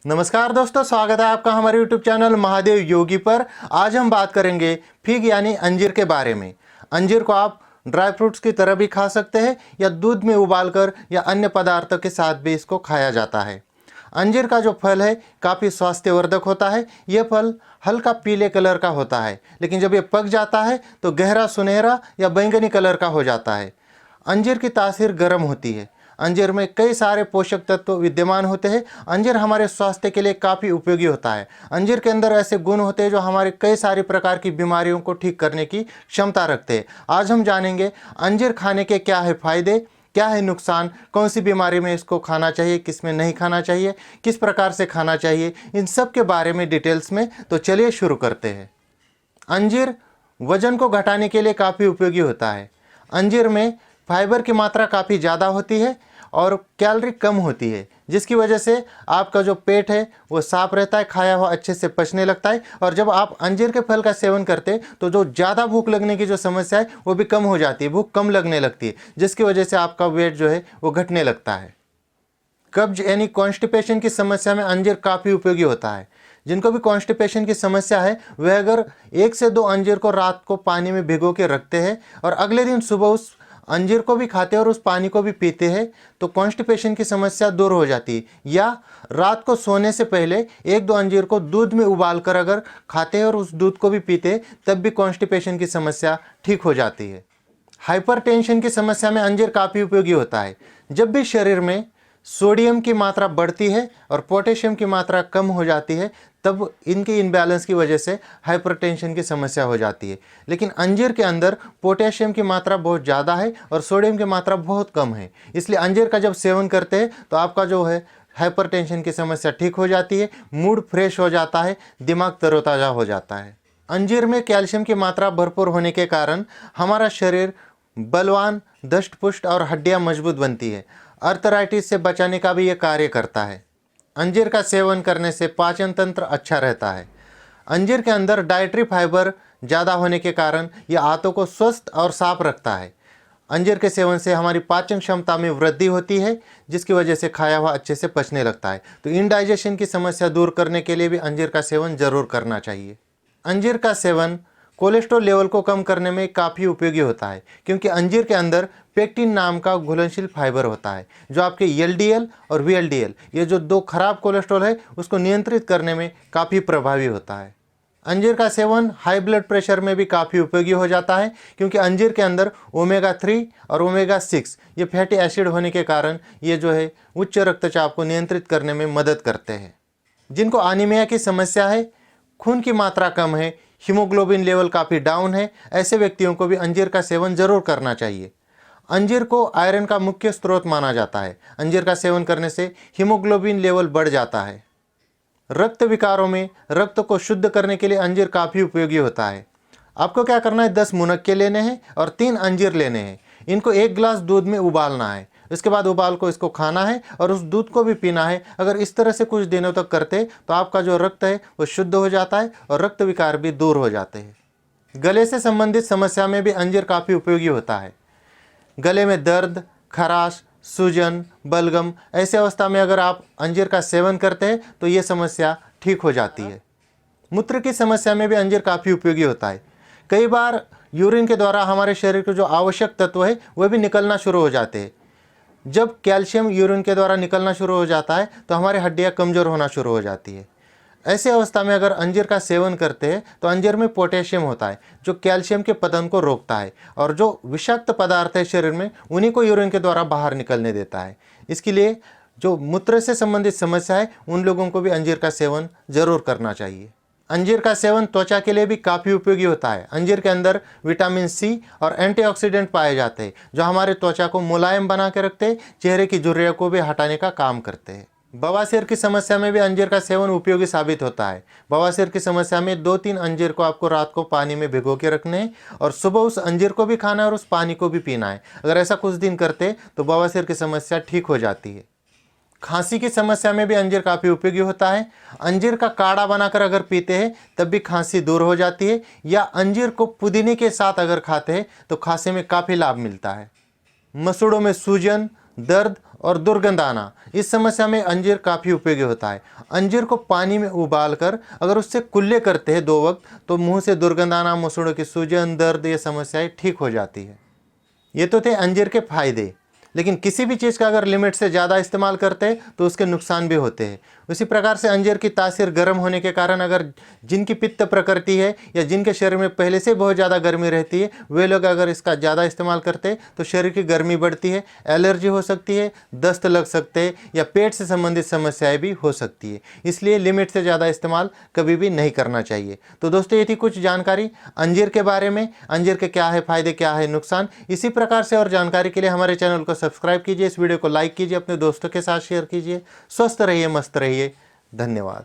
नमस्कार दोस्तों, स्वागत है आपका हमारे YouTube चैनल महादेव योगी पर। आज हम बात करेंगे फिग यानी अंजीर के बारे में। अंजीर को आप ड्राई फ्रूट्स की तरह भी खा सकते हैं या दूध में उबालकर या अन्य पदार्थों के साथ भी इसको खाया जाता है। अंजीर का जो फल है काफ़ी स्वास्थ्यवर्धक होता है। यह फल हल्का पीले कलर का होता है, लेकिन जब ये पक जाता है तो गहरा सुनहरा या बैंगनी कलर का हो जाता है। अंजीर की तासीर गर्म होती है। अंजीर में कई सारे पोषक तत्व विद्यमान होते हैं। अंजीर हमारे स्वास्थ्य के लिए काफ़ी उपयोगी होता है। अंजीर के अंदर ऐसे गुण होते हैं जो हमारे कई सारी प्रकार की बीमारियों को ठीक करने की क्षमता रखते हैं। आज हम जानेंगे अंजीर खाने के क्या है फ़ायदे, क्या है नुकसान, कौन सी बीमारी में इसको खाना चाहिए, किस में नहीं खाना चाहिए, किस प्रकार से खाना चाहिए, इन सब के बारे में डिटेल्स में। तो चलिए शुरू करते हैं। अंजीर वजन को घटाने के लिए काफ़ी उपयोगी होता है। अंजीर में फाइबर की मात्रा काफ़ी ज़्यादा होती है और कैलोरी कम होती है, जिसकी वजह से आपका जो पेट है वो साफ रहता है, खाया हुआ अच्छे से पचने लगता है। और जब आप अंजीर के फल का सेवन करते हैं तो जो ज़्यादा भूख लगने की जो समस्या है वो भी कम हो जाती है, भूख कम लगने लगती है, जिसकी वजह से आपका वेट जो है वो घटने लगता है। कब्ज यानी कॉन्स्टिपेशन की समस्या में अंजीर काफ़ी उपयोगी होता है। जिनको भी कॉन्स्टिपेशन की समस्या है वह अगर 1 से 2 अंजीर को रात को पानी में भिगो के रखते हैं और अगले दिन सुबह उस अंजीर को भी खाते हैं और उस पानी को भी पीते हैं तो कॉन्स्टिपेशन की समस्या दूर हो जाती है। या रात को सोने से पहले 1-2 अंजीर को दूध में उबाल कर अगर खाते हैं और उस दूध को भी पीते हैं तब भी कॉन्स्टिपेशन की समस्या ठीक हो जाती है। हाइपरटेंशन की समस्या में अंजीर काफ़ी उपयोगी होता है। जब भी शरीर में सोडियम की मात्रा बढ़ती है और पोटेशियम की मात्रा कम हो जाती है तब इनकी इनबैलेंस की वजह से हाइपरटेंशन की समस्या हो जाती है। लेकिन अंजीर के अंदर पोटेशियम की मात्रा बहुत ज़्यादा है और सोडियम की मात्रा बहुत कम है, इसलिए अंजीर का जब सेवन करते हैं तो आपका जो है हाइपरटेंशन की समस्या ठीक हो जाती है, मूड फ्रेश हो जाता है, दिमाग तरोताज़ा हो जाता है। अंजीर में कैल्शियम की मात्रा भरपूर होने के कारण हमारा शरीर बलवान, दष्ट-पुष्ट और हड्डियां मजबूत बनती है। अर्थराइटिस से बचाने का भी ये कार्य करता है। अंजीर का सेवन करने से पाचन तंत्र अच्छा रहता है। अंजीर के अंदर डाइटरी फाइबर ज़्यादा होने के कारण यह आंतों को स्वस्थ और साफ रखता है। अंजीर के सेवन से हमारी पाचन क्षमता में वृद्धि होती है, जिसकी वजह से खाया हुआ अच्छे से पचने लगता है। तो इंडाइजेशन की समस्या दूर करने के लिए भी अंजीर का सेवन ज़रूर करना चाहिए। अंजीर का सेवन कोलेस्ट्रॉल लेवल को कम करने में काफ़ी उपयोगी होता है, क्योंकि अंजीर के अंदर पेक्टिन नाम का घुलनशील फाइबर होता है जो आपके एलडीएल और वीएलडीएल ये जो 2 खराब कोलेस्ट्रॉल है उसको नियंत्रित करने में काफ़ी प्रभावी होता है। अंजीर का सेवन हाई ब्लड प्रेशर में भी काफ़ी उपयोगी हो जाता है, क्योंकि अंजीर के अंदर ओमेगा 3 और ओमेगा 6 ये फैटी एसिड होने के कारण ये जो है उच्च रक्तचाप को नियंत्रित करने में मदद करते हैं। जिनको एनीमिया की समस्या है, खून की मात्रा कम है, हीमोग्लोबिन लेवल काफ़ी डाउन है, ऐसे व्यक्तियों को भी अंजीर का सेवन ज़रूर करना चाहिए। अंजीर को आयरन का मुख्य स्रोत माना जाता है। अंजीर का सेवन करने से हीमोग्लोबिन लेवल बढ़ जाता है। रक्त विकारों में रक्त को शुद्ध करने के लिए अंजीर काफ़ी उपयोगी होता है। आपको क्या करना है, 10 मुनक्के लेने हैं और 3 अंजीर लेने हैं। इनको 1 गिलास दूध में उबालना है, इसके बाद उबाल को इसको खाना है और उस दूध को भी पीना है। अगर इस तरह से कुछ दिनों तक करते तो आपका जो रक्त है वो शुद्ध हो जाता है और रक्त विकार भी दूर हो जाते हैं। गले से संबंधित समस्या में भी अंजीर काफ़ी उपयोगी होता है। गले में दर्द, खराश, सूजन, बलगम, ऐसे अवस्था में अगर आप अंजीर का सेवन करते हैं तो ये समस्या ठीक हो जाती है। मूत्र की समस्या में भी अंजीर काफ़ी उपयोगी होता है। कई बार यूरिन के द्वारा हमारे शरीर के जो आवश्यक तत्व है वह भी निकलना शुरू हो जाते हैं। जब कैल्शियम यूरिन के द्वारा निकलना शुरू हो जाता है तो हमारी हड्डियाँ कमज़ोर होना शुरू हो जाती है। ऐसे अवस्था में अगर अंजीर का सेवन करते हैं तो अंजीर में पोटेशियम होता है जो कैल्शियम के पतन को रोकता है और जो विषाक्त पदार्थ है शरीर में उन्हीं को यूरिन के द्वारा बाहर निकलने देता है। इसके लिए जो मूत्र से संबंधित समस्या है उन लोगों को भी अंजीर का सेवन ज़रूर करना चाहिए। अंजीर का सेवन त्वचा के लिए भी काफ़ी उपयोगी होता है। अंजीर के अंदर विटामिन सी और एंटीऑक्सीडेंट पाए जाते हैं जो हमारे त्वचा को मुलायम बना के रखते हैं, चेहरे की झुर्रियों को भी हटाने का काम करते हैं। बवासीर की समस्या में भी अंजीर का सेवन उपयोगी साबित होता है। बवासीर की समस्या में 2-3 अंजीर को आपको रात को पानी में भिगो के रखने हैं और सुबह उस अंजीर को भी खाना है और उस पानी को भी पीना है। अगर ऐसा कुछ दिन करते तो बवासीर की समस्या ठीक हो जाती है। खांसी की समस्या में भी अंजीर काफ़ी उपयोगी होता है। अंजीर का काढ़ा बनाकर अगर पीते हैं तब भी खांसी दूर हो जाती है, या अंजीर को पुदीने के साथ अगर खाते हैं तो खांसी में काफ़ी लाभ मिलता है। मसूड़ों में सूजन, दर्द और दुर्गंध आना, इस समस्या में अंजीर काफ़ी उपयोगी होता है। अंजीर को पानी में उबालकर अगर उससे कुल्ले करते हैं 2 वक्त, तो मुंह से दुर्गंध आना, मुंसड़ों की सूजन, दर्द, ये समस्याएं ठीक हो जाती है। ये तो थे अंजीर के फायदे, लेकिन किसी भी चीज़ का अगर लिमिट से ज़्यादा इस्तेमाल करते हैं तो उसके नुकसान भी होते हैं। उसी प्रकार से अंजीर की तासीर गर्म होने के कारण अगर जिनकी पित्त प्रकृति है या जिनके शरीर में पहले से बहुत ज़्यादा गर्मी रहती है, वे लोग अगर इसका ज़्यादा इस्तेमाल करते हैं तो शरीर की गर्मी बढ़ती है, एलर्जी हो सकती है, दस्त लग सकते हैं या पेट से संबंधित समस्याएं भी हो सकती है। इसलिए लिमिट से ज़्यादा इस्तेमाल कभी भी नहीं करना चाहिए। तो दोस्तों, ये थी कुछ जानकारी अंजीर के बारे में। अंजीर के क्या है फ़ायदे, क्या है नुकसान। इसी प्रकार से और जानकारी के लिए हमारे चैनल को सब्सक्राइब कीजिए, इस वीडियो को लाइक कीजिए, अपने दोस्तों के साथ शेयर कीजिए। स्वस्थ रहिए, मस्त रहिए। धन्यवाद।